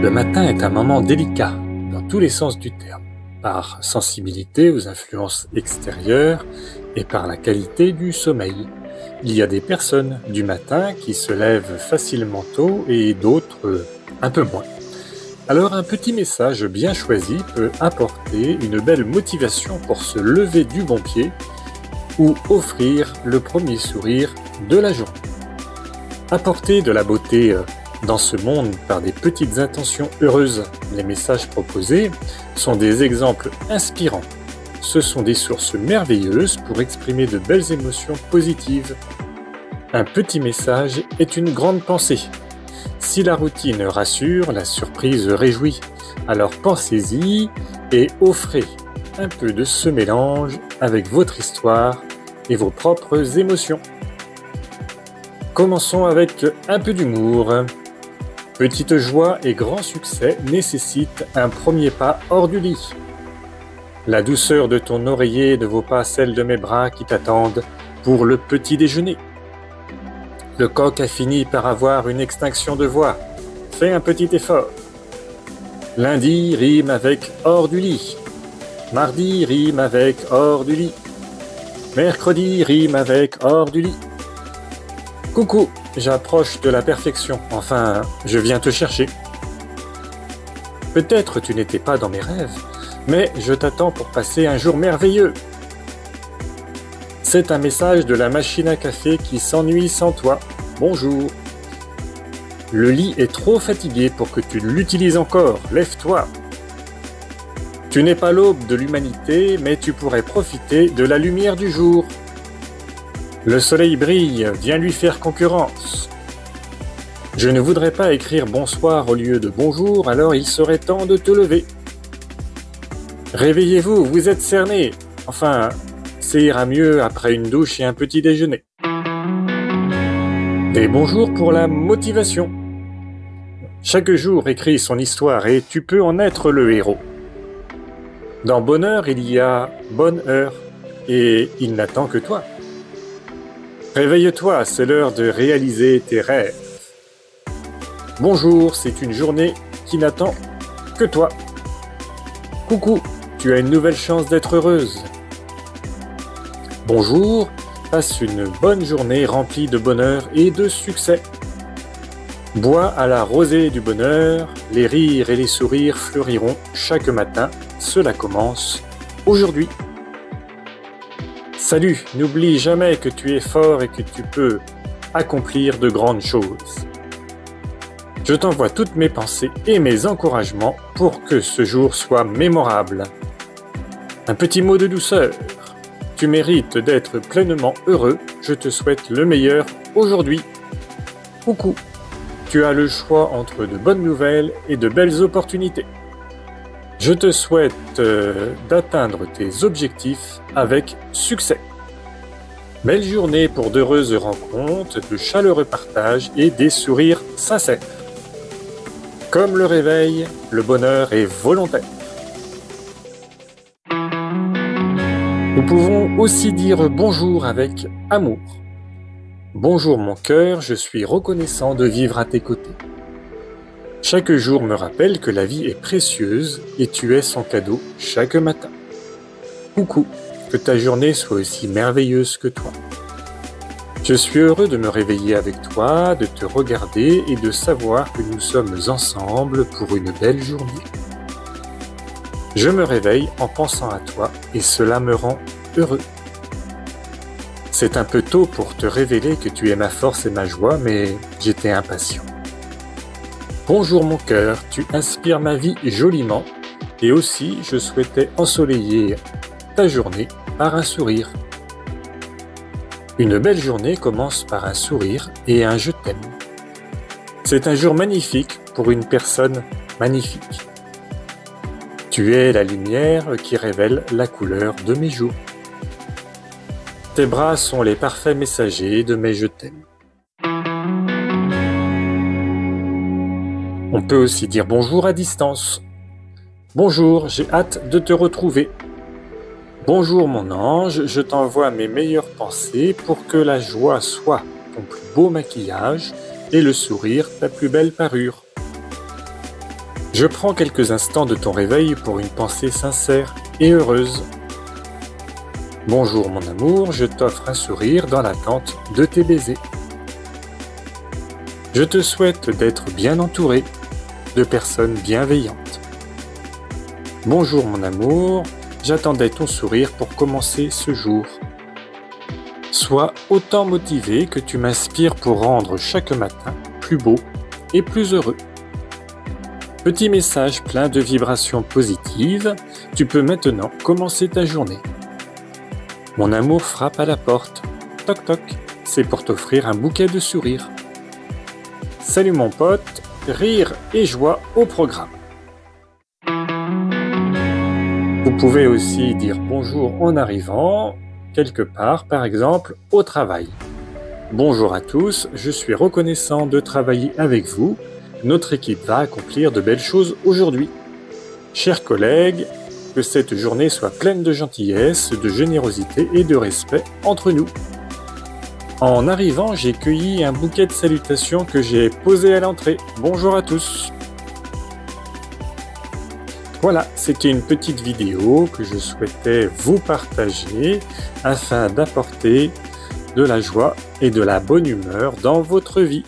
Le matin est un moment délicat, dans tous les sens du terme, par sensibilité aux influences extérieures et par la qualité du sommeil. Il y a des personnes du matin qui se lèvent facilement tôt et d'autres un peu moins. Alors un petit message bien choisi peut apporter une belle motivation pour se lever du bon pied ou offrir le premier sourire de la journée. Apporter de la beauté dans ce monde par des petites intentions heureuses, les messages proposés sont des exemples inspirants. Ce sont des sources merveilleuses pour exprimer de belles émotions positives. Un petit message est une grande pensée. Si la routine rassure, la surprise réjouit. Alors pensez-y et offrez un peu de ce mélange avec votre histoire et vos propres émotions. Commençons avec un peu d'humour. Petite joie et grand succès nécessitent un premier pas hors du lit. La douceur de ton oreiller ne vaut pas celle de mes bras qui t'attendent pour le petit déjeuner. Le coq a fini par avoir une extinction de voix. Fais un petit effort. Lundi rime avec hors du lit. Mardi rime avec hors du lit. Mercredi rime avec hors du lit. Coucou, j'approche de la perfection. Enfin, je viens te chercher. Peut-être tu n'étais pas dans mes rêves, mais je t'attends pour passer un jour merveilleux. C'est un message de la machine à café qui s'ennuie sans toi. Bonjour. Le lit est trop fatigué pour que tu l'utilises encore. Lève-toi. Tu n'es pas l'aube de l'humanité, mais tu pourrais profiter de la lumière du jour. Le soleil brille, viens lui faire concurrence. Je ne voudrais pas écrire bonsoir au lieu de bonjour, alors il serait temps de te lever. Réveillez-vous, vous êtes cerné. Enfin, ça ira mieux après une douche et un petit déjeuner. Des bonjours pour la motivation. Chaque jour écrit son histoire et tu peux en être le héros. Dans bonheur, il y a bonne heure et il n'attend que toi. Réveille-toi, c'est l'heure de réaliser tes rêves. Bonjour, c'est une journée qui n'attend que toi. Coucou, tu as une nouvelle chance d'être heureuse. Bonjour, passe une bonne journée remplie de bonheur et de succès. Bois à la rosée du bonheur, les rires et les sourires fleuriront chaque matin. Cela commence aujourd'hui. Salut, n'oublie jamais que tu es fort et que tu peux accomplir de grandes choses. Je t'envoie toutes mes pensées et mes encouragements pour que ce jour soit mémorable. Un petit mot de douceur. Tu mérites d'être pleinement heureux. Je te souhaite le meilleur aujourd'hui. Coucou. Tu as le choix entre de bonnes nouvelles et de belles opportunités. Je te souhaite d'atteindre tes objectifs avec succès. Belle journée pour d'heureuses rencontres, de chaleureux partages et des sourires sincères. Comme le réveil, le bonheur est volontaire. Nous pouvons aussi dire bonjour avec amour. Bonjour mon cœur, je suis reconnaissant de vivre à tes côtés. Chaque jour me rappelle que la vie est précieuse et tu es son cadeau chaque matin. Coucou, que ta journée soit aussi merveilleuse que toi. Je suis heureux de me réveiller avec toi, de te regarder et de savoir que nous sommes ensemble pour une belle journée. Je me réveille en pensant à toi et cela me rend heureux. C'est un peu tôt pour te révéler que tu es ma force et ma joie, mais j'étais impatient. Bonjour mon cœur, tu inspires ma vie joliment et aussi je souhaitais ensoleiller ta journée par un sourire. Une belle journée commence par un sourire et un je t'aime. C'est un jour magnifique pour une personne magnifique. Tu es la lumière qui révèle la couleur de mes jours. Tes bras sont les parfaits messagers de mes je t'aime. On peut aussi dire bonjour à distance. Bonjour, j'ai hâte de te retrouver. Bonjour mon ange, je t'envoie mes meilleures pensées pour que la joie soit ton plus beau maquillage et le sourire ta plus belle parure. Je prends quelques instants de ton réveil pour une pensée sincère et heureuse. Bonjour mon amour, je t'offre un sourire dans l'attente de tes baisers. Je te souhaite d'être bien entouré de personnes bienveillantes. Bonjour mon amour, j'attendais ton sourire pour commencer ce jour. Sois autant motivé que tu m'inspires pour rendre chaque matin plus beau et plus heureux. Petit message plein de vibrations positives, tu peux maintenant commencer ta journée. Mon amour frappe à la porte. Toc toc, c'est pour t'offrir un bouquet de sourires. Salut mon pote, rire et joie au programme. Vous pouvez aussi dire bonjour en arrivant, quelque part, par exemple au travail. Bonjour à tous, je suis reconnaissant de travailler avec vous. Notre équipe va accomplir de belles choses aujourd'hui. Chers collègues, que cette journée soit pleine de gentillesse, de générosité et de respect entre nous. En arrivant, j'ai cueilli un bouquet de salutations que j'ai posé à l'entrée. Bonjour à tous. Voilà, c'était une petite vidéo que je souhaitais vous partager afin d'apporter de la joie et de la bonne humeur dans votre vie.